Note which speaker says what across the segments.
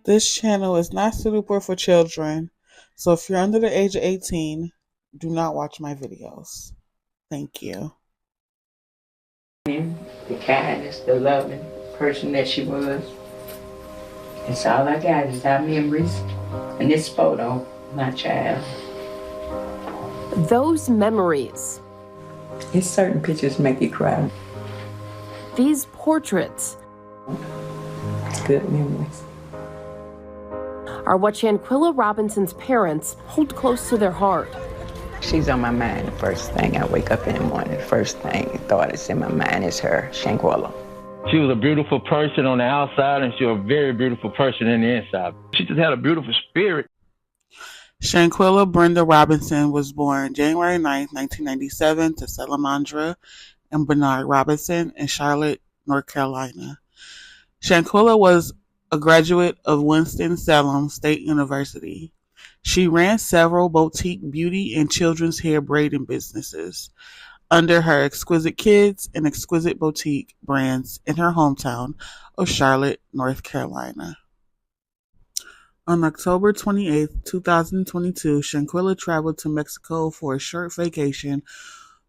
Speaker 1: This channel is not suitable for children, so if you're under the age of 18, do not watch my videos. Thank you.
Speaker 2: The kindness, the loving person that she was. That's all I got is our memories and this photo, my child.
Speaker 3: Those memories.
Speaker 2: It's certain pictures make you cry.
Speaker 3: These portraits.
Speaker 2: Good memories.
Speaker 3: Are what Shanquella Robinson's parents hold close to their heart.
Speaker 2: She's on my mind the first thing. I wake up in the morning, the first thought that's in my mind is her, Shanquella.
Speaker 4: She was a beautiful person on the outside, and she was a very beautiful person in the inside. She just had a beautiful spirit.
Speaker 1: Shanquella Brenda Robinson was born January 9, 1997 to Salamandra and Bernard Robinson in Charlotte, North Carolina. Shanquella was a graduate of Winston-Salem State University. She ran several boutique beauty and children's hair braiding businesses under her Exquisite Kids and Exquisite Boutique brands in her hometown of Charlotte, North Carolina. On October 28, 2022, Shanquella traveled to Mexico for a short vacation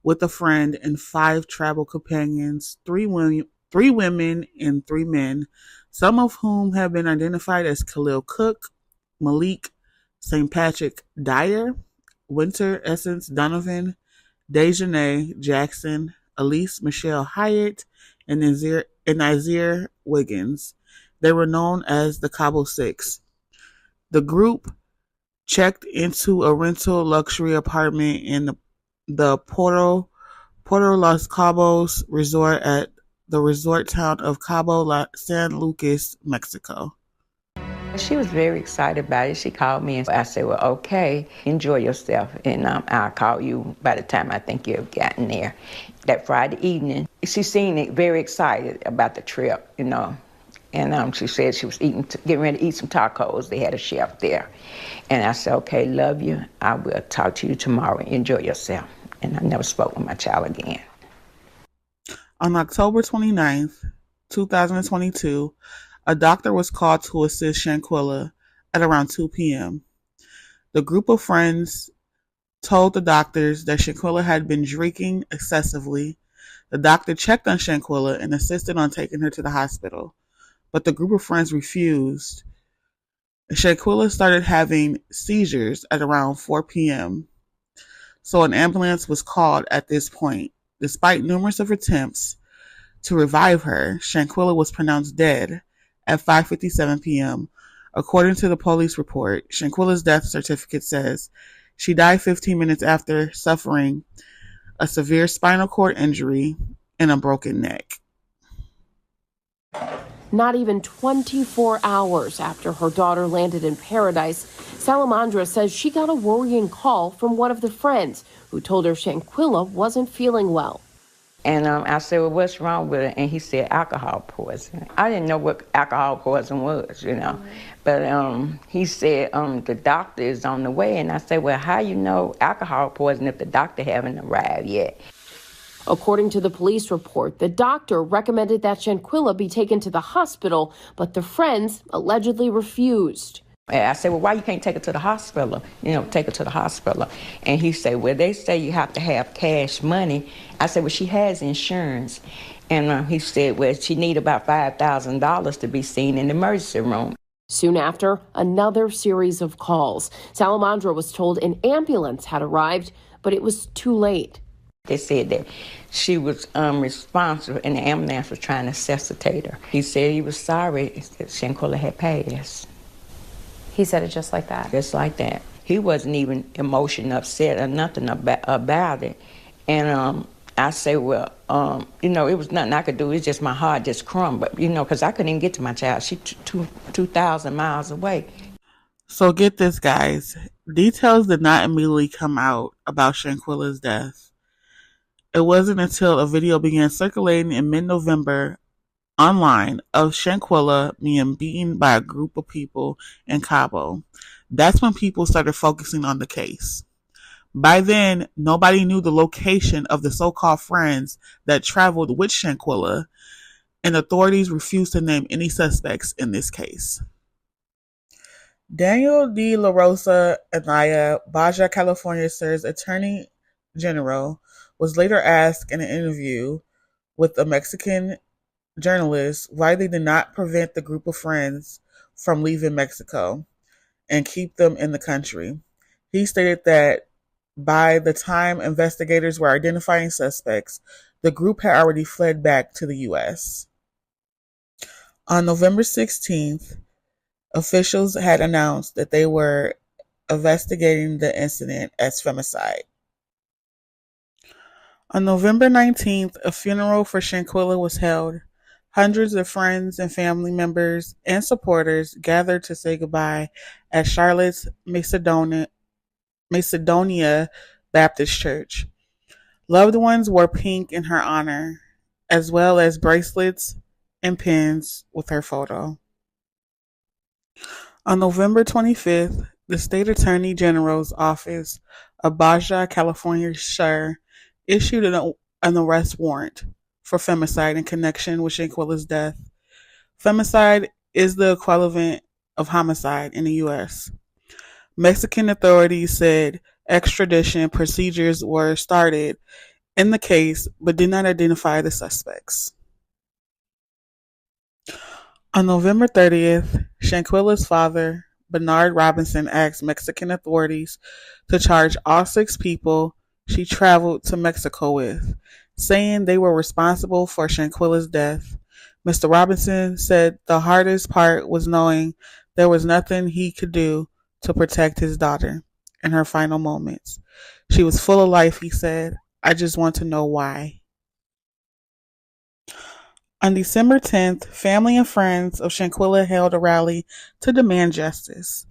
Speaker 1: with a friend and 5 travel companions, 3 women and 3 men, some of whom have been identified as Khalil Cook, Malik St. Patrick Dyer, Winter Essence Donovan, Dejanay Jackson, Elise Michelle Hyatt, and Nazir Wiggins. They were known as the Cabo Six. The group checked into a rental luxury apartment in the Puerto Los Cabos resort at the resort town of Cabo San Lucas, Mexico.
Speaker 2: She was very excited about it. She called me and I said, well, okay, enjoy yourself. And I'll call you by the time I think you've gotten there. That Friday evening, she seemed very excited about the trip, And she said she was getting ready to eat some tacos. They had a chef there. And I said, okay, love you. I will talk to you tomorrow. Enjoy yourself. And I never spoke with my child again.
Speaker 1: On October 29th, 2022, a doctor was called to assist Shanquella at around 2 p.m. The group of friends told the doctors that Shanquella had been drinking excessively. The doctor checked on Shanquella and insisted on taking her to the hospital, but the group of friends refused. Shanquella started having seizures at around 4 p.m., so an ambulance was called at this point. Despite numerous attempts to revive her, Shanquella was pronounced dead at 5:57 p.m. According to the police report, Shanquella's death certificate says she died 15 minutes after suffering a severe spinal cord injury and a broken neck.
Speaker 3: Not even 24 hours after her daughter landed in paradise, Salamandra says she got a worrying call from one of the friends who told her Shanquella wasn't feeling well.
Speaker 2: And I said, well, what's wrong with her? And he said, alcohol poisoning. I didn't know what alcohol poisoning was, Mm-hmm. But he said, the doctor is on the way. And I said, well, how you know alcohol poisoning if the doctor haven't arrived yet?
Speaker 3: According to the police report, the doctor recommended that Shanquella be taken to the hospital, but the friends allegedly refused.
Speaker 2: And I said, well, why you can't take her to the hospital? Take her to the hospital. And he said, well, they say you have to have cash money. I said, well, she has insurance. And he said, well, she need about $5,000 to be seen in the emergency room.
Speaker 3: Soon after, another series of calls. Salamandra was told an ambulance had arrived, but it was too late.
Speaker 2: They said that she was responsible and the ambulance was trying to resuscitate her. He said he was sorry that Shanquella had passed.
Speaker 5: He said it just like that?
Speaker 2: Just like that. He wasn't even emotionally upset or nothing about it. And I say, well, it was nothing I could do. It's just my heart just crumbled, because I couldn't even get to my child. She's 2,000 miles away.
Speaker 1: So get this, guys. Details did not immediately come out about Shanquella's death. It wasn't until a video began circulating in mid-November online of Shanquella being beaten by a group of people in Cabo. That's when people started focusing on the case. By then, nobody knew the location of the so-called friends that traveled with Shanquella, and authorities refused to name any suspects in this case. Daniel De La Rosa Anaya, Baja California's Attorney General, was later asked in an interview with a Mexican journalist why they did not prevent the group of friends from leaving Mexico and keep them in the country. He stated that by the time investigators were identifying suspects, the group had already fled back to the U.S. On November 16th, officials had announced that they were investigating the incident as femicide. On November 19th, a funeral for Shanquella was held. Hundreds of friends and family members and supporters gathered to say goodbye at Charlotte's Macedonia Baptist Church. Loved ones wore pink in her honor, as well as bracelets and pins with her photo. On November 25th, the State Attorney General's Office of Baja California Sur issued an arrest warrant for femicide in connection with Shanquella's death. Femicide is the equivalent of homicide in the U.S. Mexican authorities said extradition procedures were started in the case but did not identify the suspects. On November 30th, Shanquella's father, Bernard Robinson, asked Mexican authorities to charge all 6 people she traveled to Mexico with, saying they were responsible for Shanquella's death. Mr. Robinson said the hardest part was knowing there was nothing he could do to protect his daughter in her final moments. She was full of life, he said. I just want to know why. On December 10th, family and friends of Shanquella held a rally to demand justice.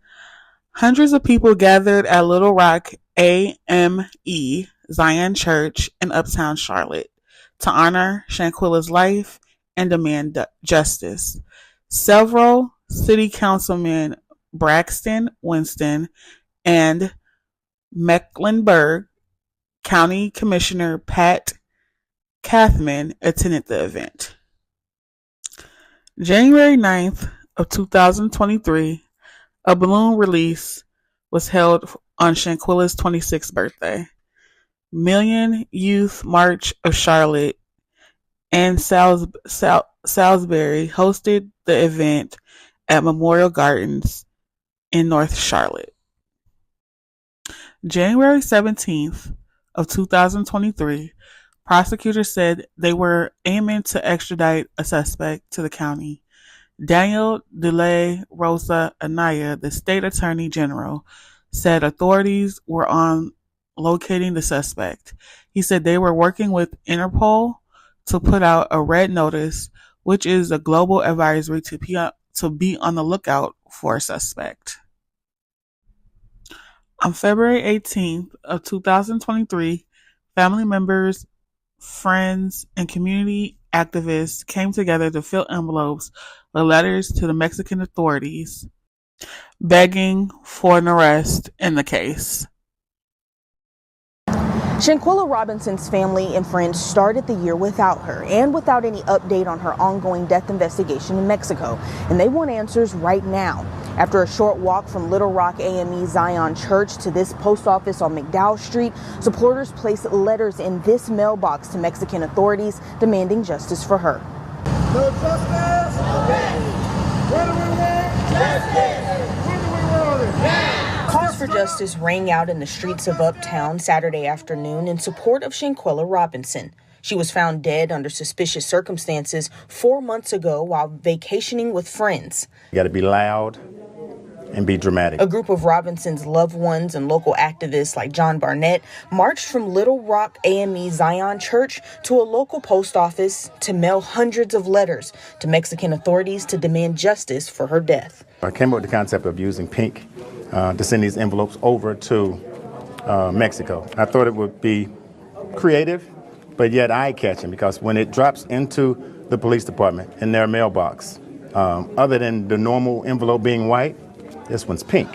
Speaker 1: Hundreds of people gathered at Little Rock AME Zion Church in Uptown Charlotte to honor Shanquella's life and demand justice. Several city councilmen, Braxton Winston and Mecklenburg County Commissioner Pat Kathman, attended the event. January 9th of 2023, a balloon release was held on Shanquella's 26th birthday. Million Youth March of Charlotte and Salisbury hosted the event at Memorial Gardens in North Charlotte. January 17th of 2023, prosecutors said they were aiming to extradite a suspect to the county. Daniel De La Rosa Anaya, the state attorney general, said authorities were on locating the suspect. He said they were working with Interpol to put out a red notice, which is a global advisory to be on the lookout for a suspect. On February 18th of 2023, family members, friends, and community activists came together to fill envelopes with letters to the Mexican authorities begging for an arrest in the case.
Speaker 6: Shanquella Robinson's family and friends started the year without her and without any update on her ongoing death investigation in Mexico, and they want answers right now. After a short walk from Little Rock AME Zion Church to this post office on McDowell Street, supporters placed letters in this mailbox to Mexican authorities demanding justice for her.
Speaker 7: No justice? Okay. What do we want? Justice. When do we want it? Now.
Speaker 6: Calls for justice rang out in the streets of Uptown Saturday afternoon in support of Shanquella Robinson. She was found dead under suspicious circumstances 4 months ago while vacationing with friends.
Speaker 8: You got to be loud and be dramatic.
Speaker 6: A group of Robinson's loved ones and local activists like John Barnett marched from Little Rock AME Zion Church to a local post office to mail hundreds of letters to Mexican authorities to demand justice for her death.
Speaker 8: I came up with the concept of using pink to send these envelopes over to Mexico. I thought it would be creative, but yet eye-catching, because when it drops into the police department in their mailbox, other than the normal envelope being white, this one's pink.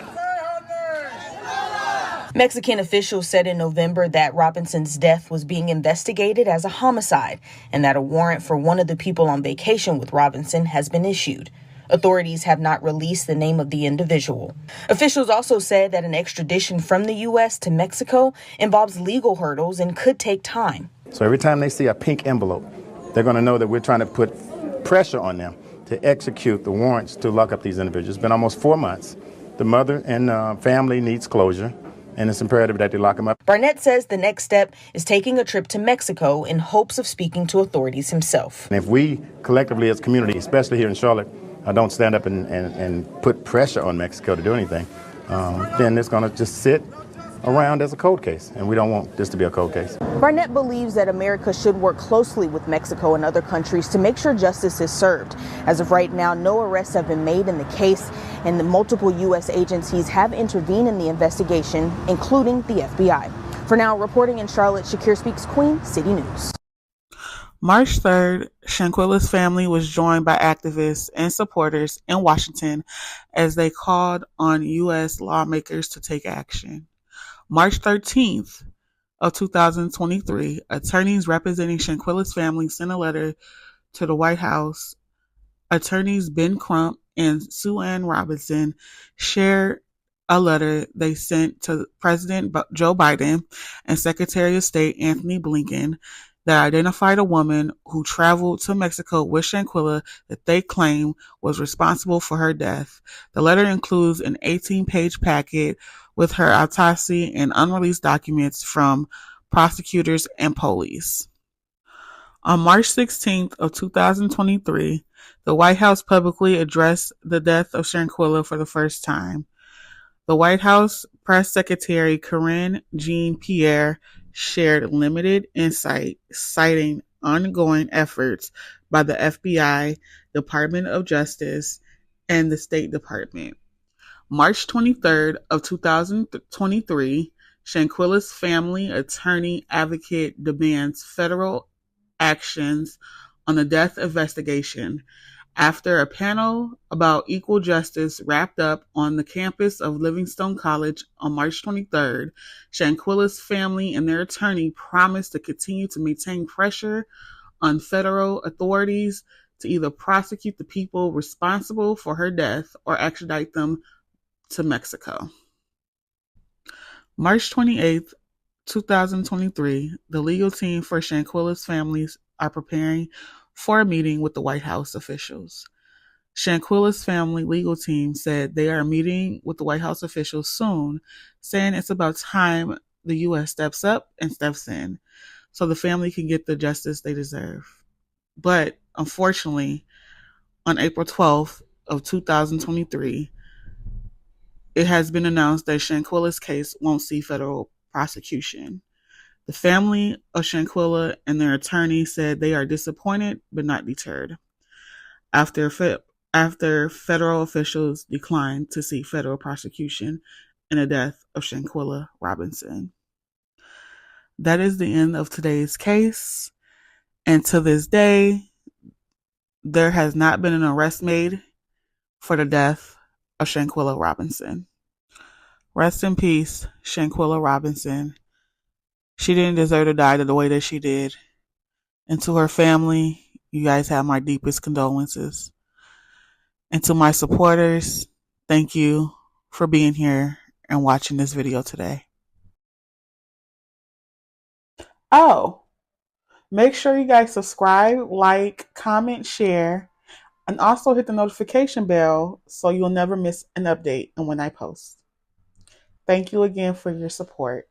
Speaker 6: Mexican officials said in November that Robinson's death was being investigated as a homicide and that a warrant for one of the people on vacation with Robinson has been issued. Authorities have not released the name of the individual. Officials also said that an extradition from the U.S. to Mexico involves legal hurdles and could take time.
Speaker 8: So every time they see a pink envelope, they're going to know that we're trying to put pressure on them to execute the warrants to lock up these individuals. It's been almost 4 months. The mother and family needs closure, and it's imperative that they lock them up.
Speaker 6: Barnett says the next step is taking a trip to Mexico in hopes of speaking to authorities himself.
Speaker 8: And if we collectively as a community, especially here in Charlotte, don't stand up and put pressure on Mexico to do anything, then it's going to just sit around as a cold case, and we don't want this to be a cold case.
Speaker 6: Barnett believes that America should work closely with Mexico and other countries to make sure justice is served. As of right now, no arrests have been made in the case, and the multiple U.S. agencies have intervened in the investigation, including the FBI. For now, reporting in Charlotte, Shakir Speaks, Queen City News.
Speaker 1: March 3rd, Shanquella's family was joined by activists and supporters in Washington as they called on U.S. lawmakers to take action. March 13th of 2023, attorneys representing Shanquella's family sent a letter to the White House. Attorneys Ben Crump and Sue Ann Robinson shared a letter they sent to President Joe Biden and Secretary of State Anthony Blinken that identified a woman who traveled to Mexico with Shanquella that they claim was responsible for her death. The letter includes an 18-page packet with her autopsy and unreleased documents from prosecutors and police. On March 16th of 2023, the White House publicly addressed the death of Shanquella for the first time. The White House Press Secretary Karine Jean-Pierre shared limited insight, citing ongoing efforts by the FBI, Department of Justice, and the State Department. March 23rd of 2023, Shanquella's family attorney advocate demands federal actions on the death investigation after a panel about equal justice wrapped up on the campus of Livingstone College on March 23rd. Shanquella's family and their attorney promised to continue to maintain pressure on federal authorities to either prosecute the people responsible for her death or extradite them to Mexico. March 28th, 2023, the legal team for Shanquella's families are preparing for a meeting with the White House officials. Shanquella's family legal team said they are meeting with the White House officials soon, saying it's about time the U.S. steps up and steps in so the family can get the justice they deserve. But unfortunately, on April 12th of 2023, it has been announced that Shanquella's case won't see federal prosecution. The family of Shanquella and their attorney said they are disappointed but not deterred after federal officials declined to seek federal prosecution in the death of Shanquella Robinson. That is the end of today's case, and to this day, there has not been an arrest made for the death of Shanquella Robinson. Rest in peace, Shanquella Robinson. She didn't deserve to die the way that she did. And to her family, you guys have my deepest condolences. And to my supporters, thank you for being here and watching this video today. Oh, make sure you guys subscribe, like, comment, share, and also hit the notification bell so you'll never miss an update on when I post. Thank you again for your support.